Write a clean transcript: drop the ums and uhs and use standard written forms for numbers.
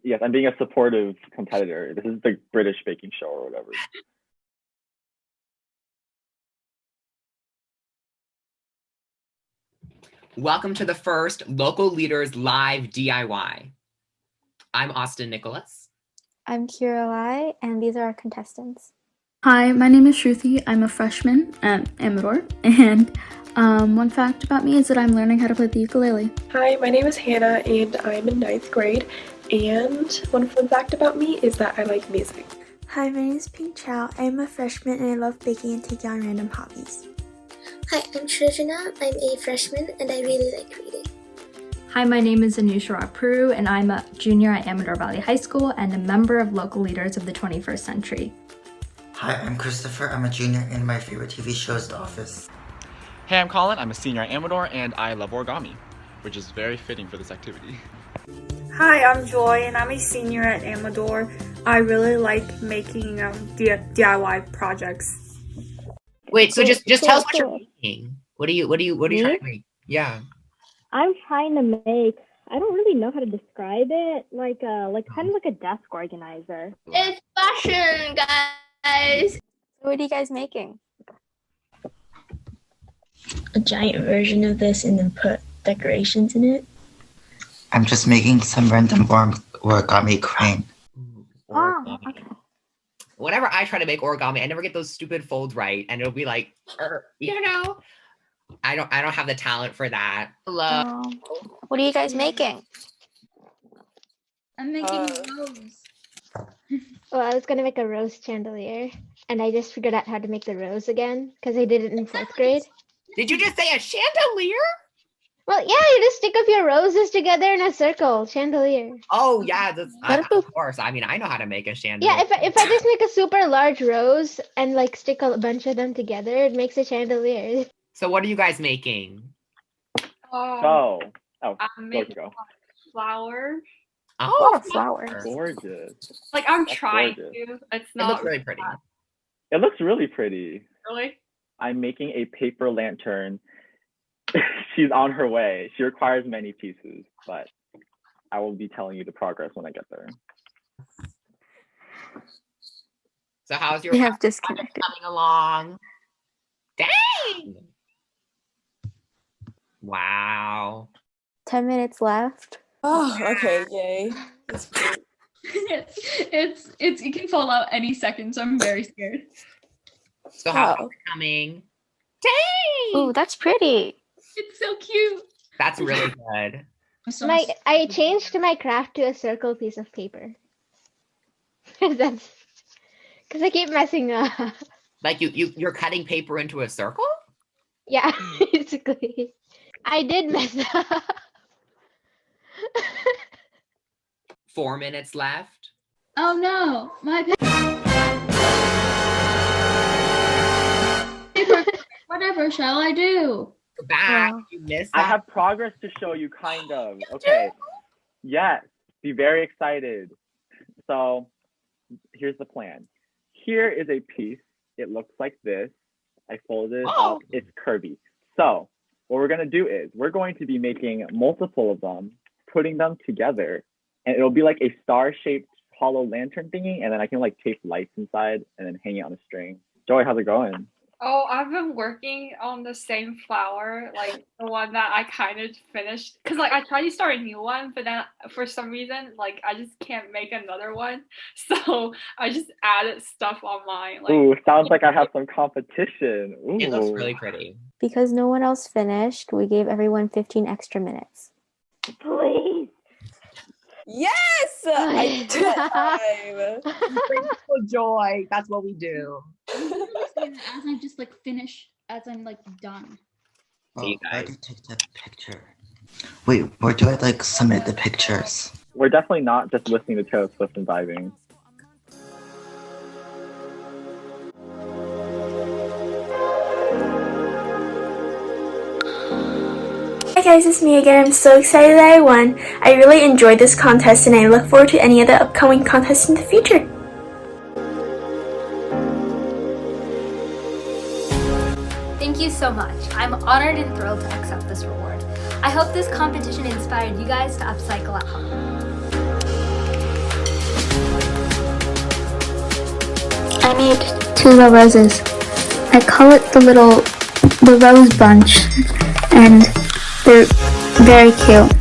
Yes, I'm being a supportive competitor. This is the British baking show or whatever. Welcome to the first Local Leaders Live DIY. I'm Austin Nicolas. I'm Kiera, and these are our contestants. Hi, my name is Shruti. I'm a freshman at Amador, and one fact about me is that I'm learning how to play the ukulele. Hi, my name is Hannah, and I'm in 9th grade, and one fun fact about me is that I like music. Hi, my name is Pink Chow. I'm a freshman, and I love baking and taking on random hobbies. Hi, I'm Shrujana. I'm a freshman, and I really like reading. Hi, my name is Anushara Prue, and I'm a junior at Amador Valley High School and a member of Local Leaders of the 21st Century. Hi, I'm Christopher. I'm a junior, and my favorite TV show is The Office. Hey, I'm Colin. I'm a senior at Amador, and I love origami, which is very fitting for this activity. Hi, I'm Joy, and I'm a senior at Amador. I really like making DIY projects. Wait, so just tell us what you're making. What are you trying to make? Yeah. I'm trying to make, I don't really know how to describe it, like kind of like a desk organizer. It's fashion, guys! What are you guys making? A giant version of this and then put decorations in it. I'm just making some random origami crane. Oh, okay. Whenever I try to make origami, I never get those stupid folds right, and it'll be like, I don't have the talent for that. Hello. What are you guys making? I'm making a rose. Well, I was gonna make a rose chandelier, and I just figured out how to make the rose again because I did it in 4th grade. Did you just say a chandelier? Well, yeah, you just stick up your roses together in a circle, chandelier. Oh yeah, of course. I mean, I know how to make a chandelier. Yeah, if I just make a super large rose and like stick a bunch of them together, it makes a chandelier. So what are you guys making? I'm making flowers. Oh, flowers. Gorgeous. Like I'm That's trying gorgeous. to. It's It not looks really pretty. It looks really pretty. really. I'm making a paper lantern. She's on her way. She requires many pieces, but I will be telling you the progress when I get there. So how's your We have project disconnected. coming along? Dang! Wow. 10 minutes left. Oh, okay, yay. That's great. It's it can fall out any second, so I'm very scared. So how's it coming? Dang! Ooh, that's pretty. It's so cute. That's really good. I changed my craft to a circle piece of paper. That's because I keep messing up. Like you're cutting paper into a circle? Yeah, basically. I did mess up. 4 minutes left. Oh no, my paper. Whatever shall I do? You're back. Wow. You missed I that. have progress to show you, kind of. Okay. Yes. Be very excited. So here's the plan. Here is a piece. It looks like this. I folded it up. It's curvy. So what we're going to do is we're going to be making multiple of them, putting them together, and it'll be like a star-shaped hollow lantern thingy, and then I can like tape lights inside and then hang it on a string. Joey, how's it going? Oh, I've been working on the same flower, like the one that I kind of finished. Cause like I tried to start a new one, but then for some reason, like I just can't make another one. So I just added stuff online. Like, Ooh, sounds like I have some competition. Ooh. It looks really pretty. Because no one else finished, we gave everyone 15 extra minutes. Please. Yes! I did it live. Joy. That's what we do. As I just like finish, as I'm like done. See you Where guys. do you take the picture? Wait, where do I like submit the pictures? We're definitely not just listening to Taylor Swift and vibing. Hi guys, it's me again. I'm so excited that I won. I really enjoyed this contest and I look forward to any of the upcoming contests in the future. Thank you so much. I'm honored and thrilled to accept this reward. I hope this competition inspired you guys to upcycle at home. made 2 little roses. I call it the rose bunch, and they're very cute.